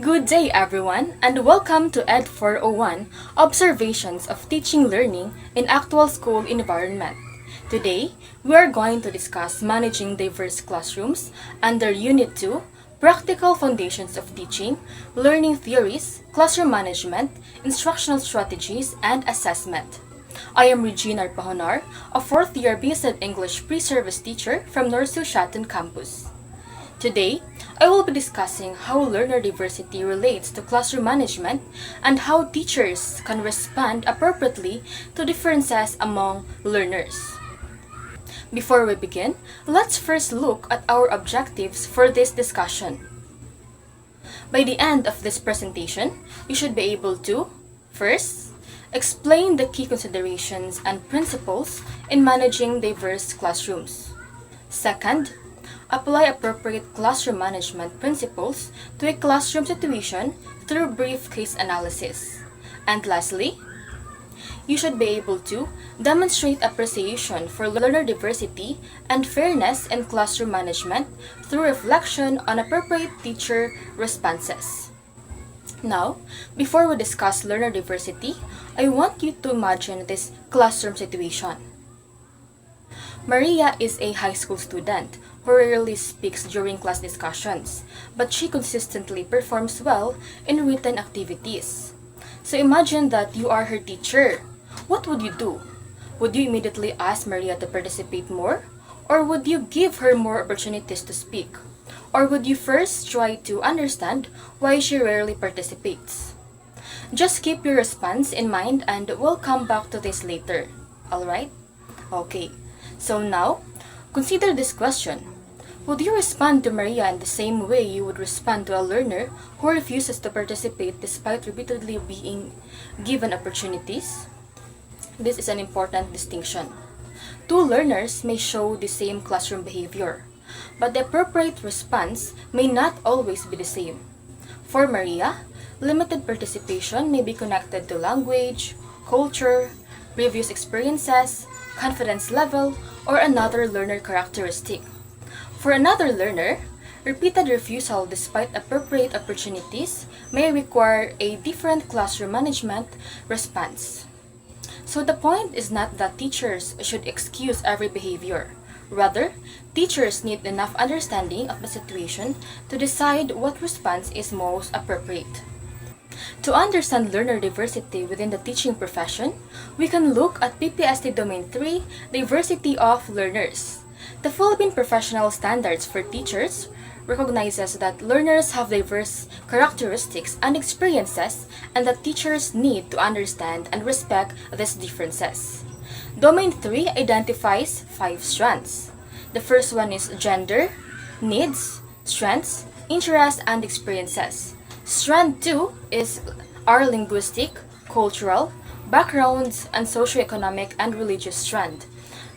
Good day, everyone, and welcome to Ed 401 Observations of Teaching Learning in Actual School Environment. Today, we are going to discuss managing diverse classrooms under Unit 2 Practical Foundations of Teaching, Learning Theories, Classroom Management, Instructional Strategies, and Assessment. I am Regina Arpahonar, a fourth-year BSED English pre-service teacher from Norsu Shatun campus. Today, I will be discussing how learner diversity relates to classroom management and how teachers can respond appropriately to differences among learners. Before we begin, let's first look at our objectives for this discussion. By the end of this presentation, you should be able to, first, explain the key considerations and principles in managing diverse classrooms. Second, apply appropriate classroom management principles to a classroom situation through brief case analysis. And lastly, you should be able to demonstrate appreciation for learner diversity and fairness in classroom management through reflection on appropriate teacher responses. Now, before we discuss learner diversity, I want you to imagine this classroom situation. Maria is a high school student who rarely speaks during class discussions, but she consistently performs well in written activities. So imagine that you are her teacher. What would you do? Would you immediately ask Maria to participate more? Or would you give her more opportunities to speak? Or would you first try to understand why she rarely participates? Just keep your response in mind and we'll come back to this later. Alright? Okay. So now, consider this question. Would you respond to Maria in the same way you would respond to a learner who refuses to participate despite repeatedly being given opportunities? This is an important distinction. Two learners may show the same classroom behavior, but the appropriate response may not always be the same. For Maria, limited participation may be connected to language, culture, previous experiences, confidence level, or another learner characteristic. For another learner, repeated refusal despite appropriate opportunities may require a different classroom management response. So the point is not that teachers should excuse every behavior. Rather, teachers need enough understanding of the situation to decide what response is most appropriate. To understand learner diversity within the teaching profession, we can look at PPST Domain 3, Diversity of Learners. The Philippine Professional Standards for Teachers recognizes that learners have diverse characteristics and experiences and that teachers need to understand and respect these differences. Domain 3 identifies 5 strands. The first one is gender, needs, strengths, interests, and experiences. Strand 2 is our linguistic, cultural, backgrounds, and socioeconomic and religious strand.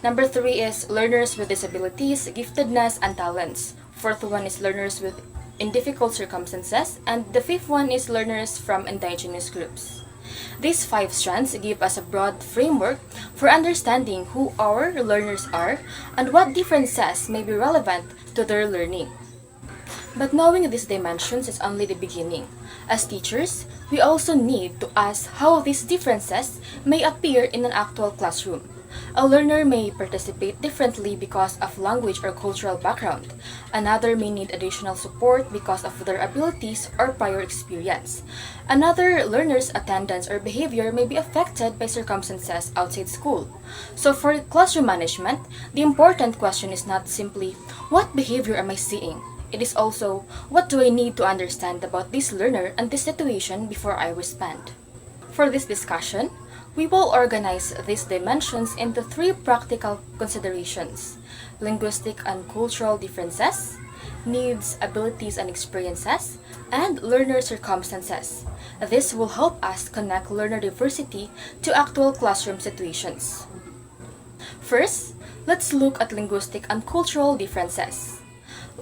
Number 3 is learners with disabilities, giftedness, and talents. Fourth one is learners in difficult circumstances, and the fifth one is learners from indigenous groups. These 5 strands give us a broad framework for understanding who our learners are and what differences may be relevant to their learning. But knowing these dimensions is only the beginning. As teachers, we also need to ask how these differences may appear in an actual classroom. A learner may participate differently because of language or cultural background. Another may need additional support because of their abilities or prior experience. Another learner's attendance or behavior may be affected by circumstances outside school. So for classroom management, the important question is not simply, what behavior am I seeing? It is also, what do I need to understand about this learner and this situation before I respond? For this discussion, we will organize these dimensions into 3 practical considerations: linguistic and cultural differences, needs, abilities, and experiences, and learner circumstances. This will help us connect learner diversity to actual classroom situations. First, let's look at linguistic and cultural differences.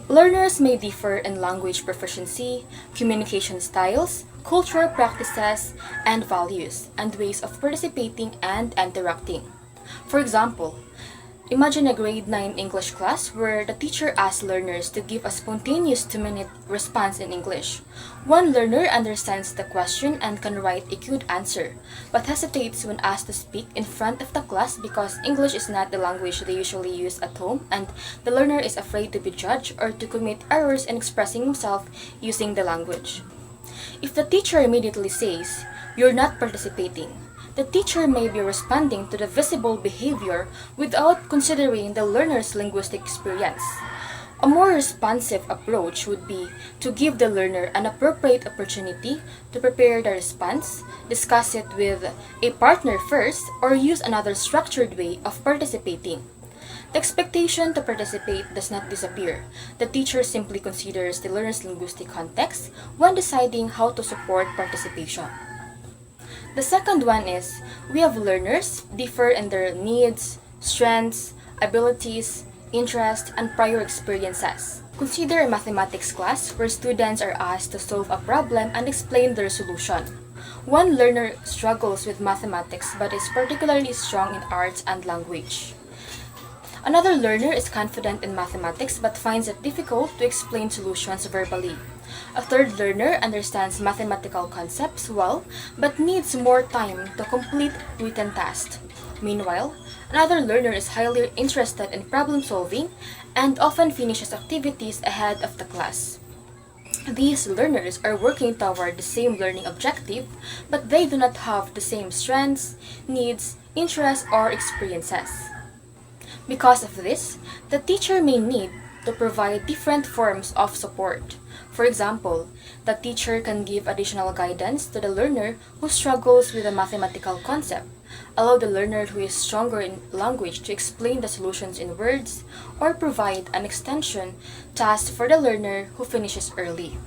Learners may differ in language proficiency, communication styles, cultural practices, and values, and ways of participating and interacting. For example, Imagine a grade 9 English class where the teacher asks learners to give a spontaneous 2-minute response in English. One learner understands the question and can write a good answer, but hesitates when asked to speak in front of the class because English is not the language they usually use at home, and the learner is afraid to be judged or to commit errors in expressing himself using the language. If the teacher immediately says, "You're not participating," the teacher may be responding to the visible behavior without considering the learner's linguistic experience. A more responsive approach would be to give the learner an appropriate opportunity to prepare the response, discuss it with a partner first, or use another structured way of participating. The expectation to participate does not disappear. The teacher simply considers the learner's linguistic context when deciding how to support participation. The second one is, we have learners differ in their needs, strengths, abilities, interests, and prior experiences. Consider a mathematics class where students are asked to solve a problem and explain their solution. One learner struggles with mathematics but is particularly strong in arts and language. Another learner is confident in mathematics but finds it difficult to explain solutions verbally. A third learner understands mathematical concepts well but needs more time to complete written tasks. Meanwhile, another learner is highly interested in problem solving and often finishes activities ahead of the class. These learners are working toward the same learning objective, but they do not have the same strengths, needs, interests, or experiences. Because of this, the teacher may need to provide different forms of support. For example, the teacher can give additional guidance to the learner who struggles with a mathematical concept, allow the learner who is stronger in language to explain the solutions in words, or provide an extension task for the learner who finishes early.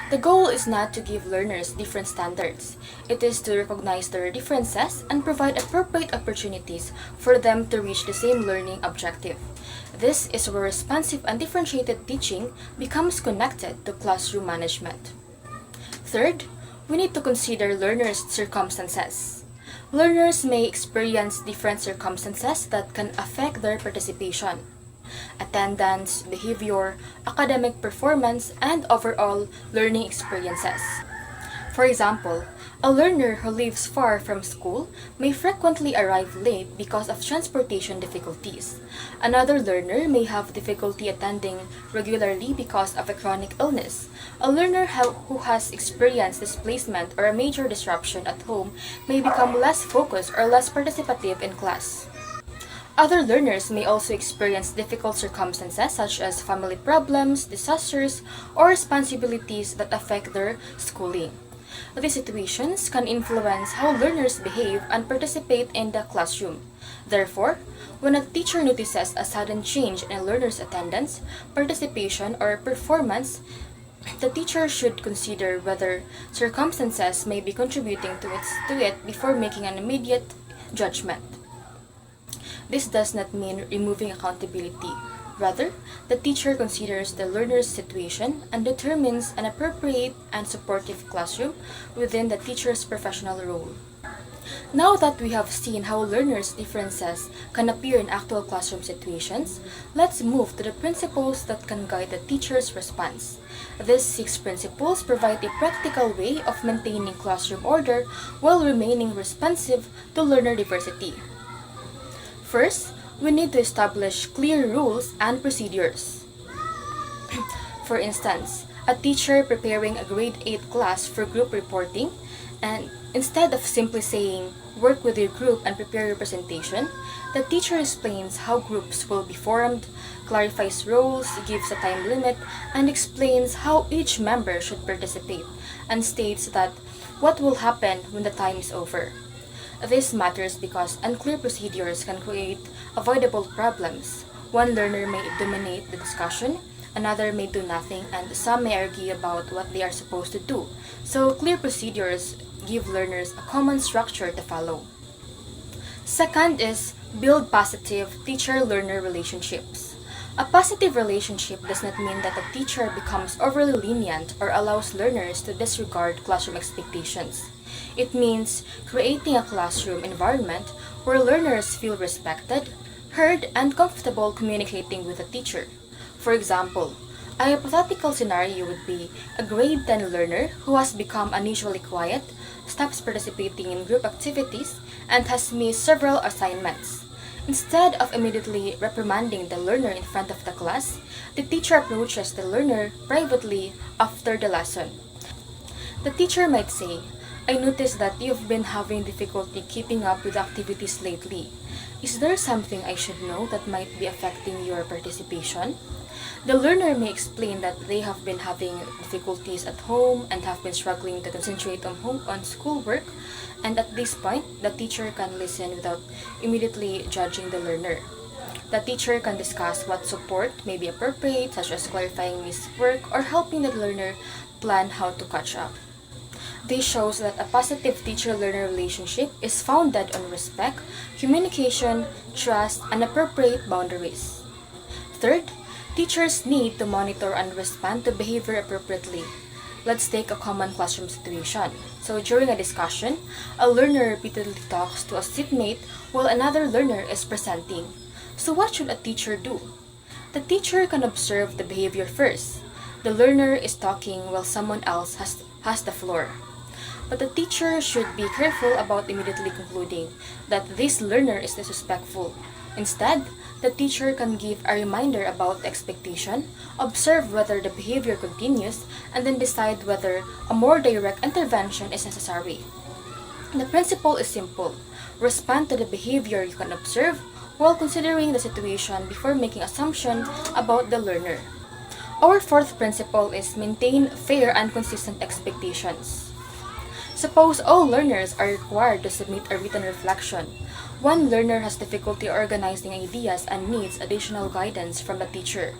The goal is not to give learners different standards. It is to recognize their differences and provide appropriate opportunities for them to reach the same learning objective. This is where responsive and differentiated teaching becomes connected to classroom management. Third, we need to consider learners' circumstances. Learners may experience different circumstances that can affect their participation. Attendance, behavior, academic performance, and overall learning experiences. For example, a learner who lives far from school may frequently arrive late because of transportation difficulties. Another learner may have difficulty attending regularly because of a chronic illness. A learner who has experienced displacement or a major disruption at home may become less focused or less participative in class. Other learners may also experience difficult circumstances such as family problems, disasters, or responsibilities that affect their schooling. These situations can influence how learners behave and participate in the classroom. Therefore, when a teacher notices a sudden change in a learner's attendance, participation, or performance, the teacher should consider whether circumstances may be contributing to it before making an immediate judgment. This does not mean removing accountability. Rather, the teacher considers the learner's situation and determines an appropriate and supportive classroom within the teacher's professional role. Now that we have seen how learners' differences can appear in actual classroom situations, let's move to the principles that can guide the teacher's response. These 6 principles provide a practical way of maintaining classroom order while remaining responsive to learner diversity. First, we need to establish clear rules and procedures. For instance, a teacher preparing a grade 8 class for group reporting, and instead of simply saying, "Work with your group and prepare your presentation," the teacher explains how groups will be formed, clarifies roles, gives a time limit, and explains how each member should participate, and states that what will happen when the time is over. This matters because unclear procedures can create avoidable problems. One learner may dominate the discussion, another may do nothing, and some may argue about what they are supposed to do. So clear procedures give learners a common structure to follow. Second is build positive teacher-learner relationships. A positive relationship does not mean that a teacher becomes overly lenient or allows learners to disregard classroom expectations. It means creating a classroom environment where learners feel respected, heard, and comfortable communicating with the teacher. For example, a hypothetical scenario would be a grade 10 learner who has become unusually quiet, stops participating in group activities, and has missed several assignments. Instead of immediately reprimanding the learner in front of the class, the teacher approaches the learner privately after the lesson. The teacher might say, "I noticed that you've been having difficulty keeping up with activities lately. Is there something I should know that might be affecting your participation?" The learner may explain that they have been having difficulties at home and have been struggling to concentrate on schoolwork, and at this point, the teacher can listen without immediately judging the learner. The teacher can discuss what support may be appropriate, such as clarifying missed work or helping the learner plan how to catch up. This shows that a positive teacher-learner relationship is founded on respect, communication, trust, and appropriate boundaries. Third, teachers need to monitor and respond to behavior appropriately. Let's take a common classroom situation. So during a discussion, a learner repeatedly talks to a seatmate while another learner is presenting. So what should a teacher do? The teacher can observe the behavior first. The learner is talking while someone else has the floor. But the teacher should be careful about immediately concluding that this learner is disrespectful. Instead, the teacher can give a reminder about the expectation, observe whether the behavior continues, and then decide whether a more direct intervention is necessary. The principle is simple. Respond to the behavior you can observe while considering the situation before making assumptions about the learner. Our fourth principle is maintain fair and consistent expectations. Suppose all learners are required to submit a written reflection. One learner has difficulty organizing ideas and needs additional guidance from the teacher.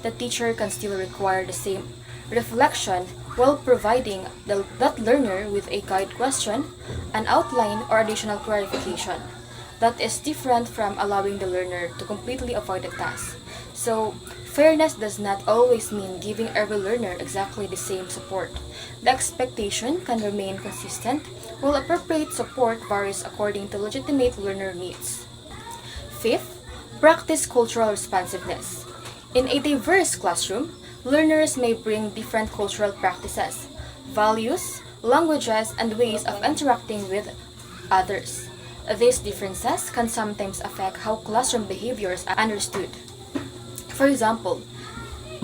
The teacher can still require the same reflection while providing that learner with a guide question, an outline, or additional clarification. That is different from allowing the learner to completely avoid the task. So, fairness does not always mean giving every learner exactly the same support. The expectation can remain consistent, while appropriate support varies according to legitimate learner needs. Fifth, practice cultural responsiveness. In a diverse classroom, learners may bring different cultural practices, values, languages, and ways of interacting with others. These differences can sometimes affect how classroom behaviors are understood. For example,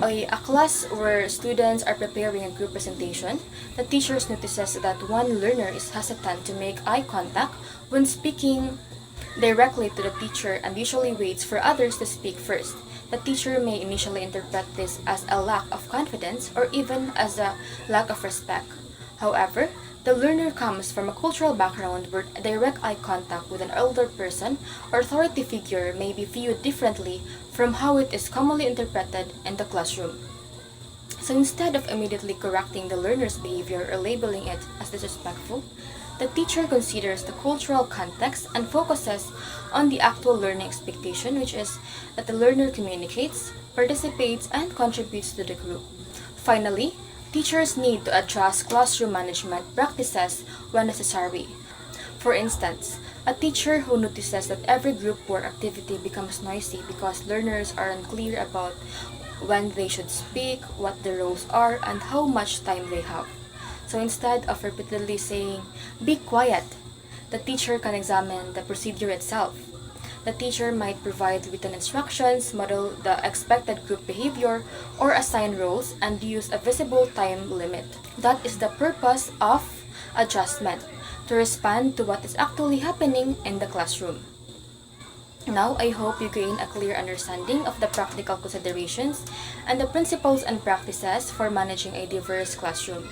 a class where students are preparing a group presentation, the teacher notices that one learner is hesitant to make eye contact when speaking directly to the teacher and usually waits for others to speak first. The teacher may initially interpret this as a lack of confidence or even as a lack of respect. However, the learner comes from a cultural background where direct eye contact with an older person or authority figure may be viewed differently from how it is commonly interpreted in the classroom. So instead of immediately correcting the learner's behavior or labeling it as disrespectful, the teacher considers the cultural context and focuses on the actual learning expectation, which is that the learner communicates, participates, and contributes to the group. Finally, teachers need to adjust classroom management practices when necessary. For instance, a teacher who notices that every group work activity becomes noisy because learners are unclear about when they should speak, what the roles are, and how much time they have. So instead of repeatedly saying, "Be quiet," the teacher can examine the procedure itself. The teacher might provide written instructions, model the expected group behavior, or assign roles and use a visible time limit. That is the purpose of adjustment, to respond to what is actually happening in the classroom. Now, I hope you gain a clear understanding of the practical considerations and the principles and practices for managing a diverse classroom.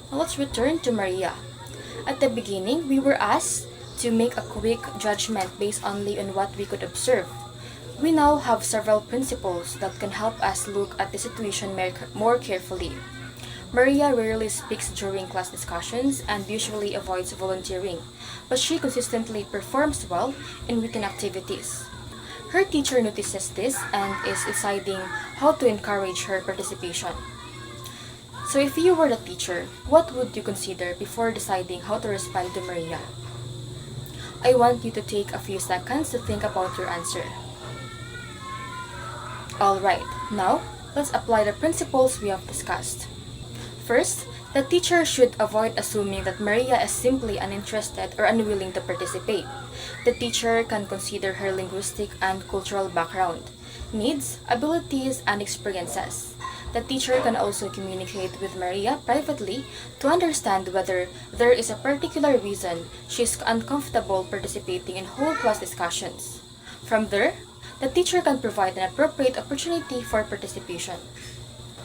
Now, let's return to Maria. At the beginning, we were asked to make a quick judgment based only on what we could observe. We now have several principles that can help us look at the situation more carefully. Maria rarely speaks during class discussions and usually avoids volunteering, but she consistently performs well in written activities. Her teacher notices this and is deciding how to encourage her participation. So if you were the teacher, what would you consider before deciding how to respond to Maria? I want you to take a few seconds to think about your answer. Alright, now let's apply the principles we have discussed. First, the teacher should avoid assuming that Maria is simply uninterested or unwilling to participate. The teacher can consider her linguistic and cultural background, needs, abilities, and experiences. The teacher can also communicate with Maria privately to understand whether there is a particular reason she is uncomfortable participating in whole class discussions. From there, the teacher can provide an appropriate opportunity for participation.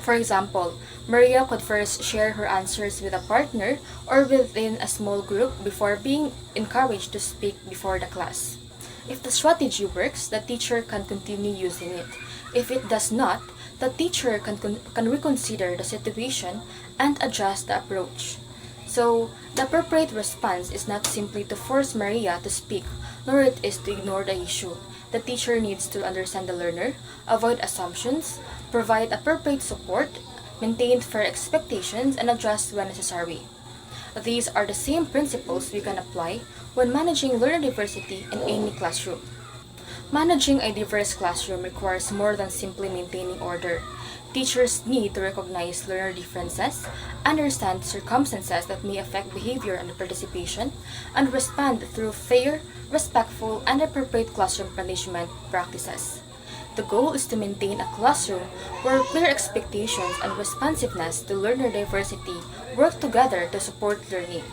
For example, Maria could first share her answers with a partner or within a small group before being encouraged to speak before the class. If the strategy works, the teacher can continue using it. If it does not, the teacher can reconsider the situation and adjust the approach. So, the appropriate response is not simply to force Maria to speak, nor it is to ignore the issue. The teacher needs to understand the learner, avoid assumptions, provide appropriate support, maintain fair expectations, and adjust when necessary. These are the same principles we can apply when managing learner diversity in any classroom. Managing a diverse classroom requires more than simply maintaining order. Teachers need to recognize learner differences, understand circumstances that may affect behavior and participation, and respond through fair, respectful, and appropriate classroom punishment practices. The goal is to maintain a classroom where clear expectations and responsiveness to learner diversity work together to support learning.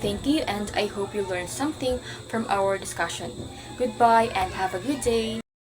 Thank you, and I hope you learned something from our discussion. Goodbye and have a good day.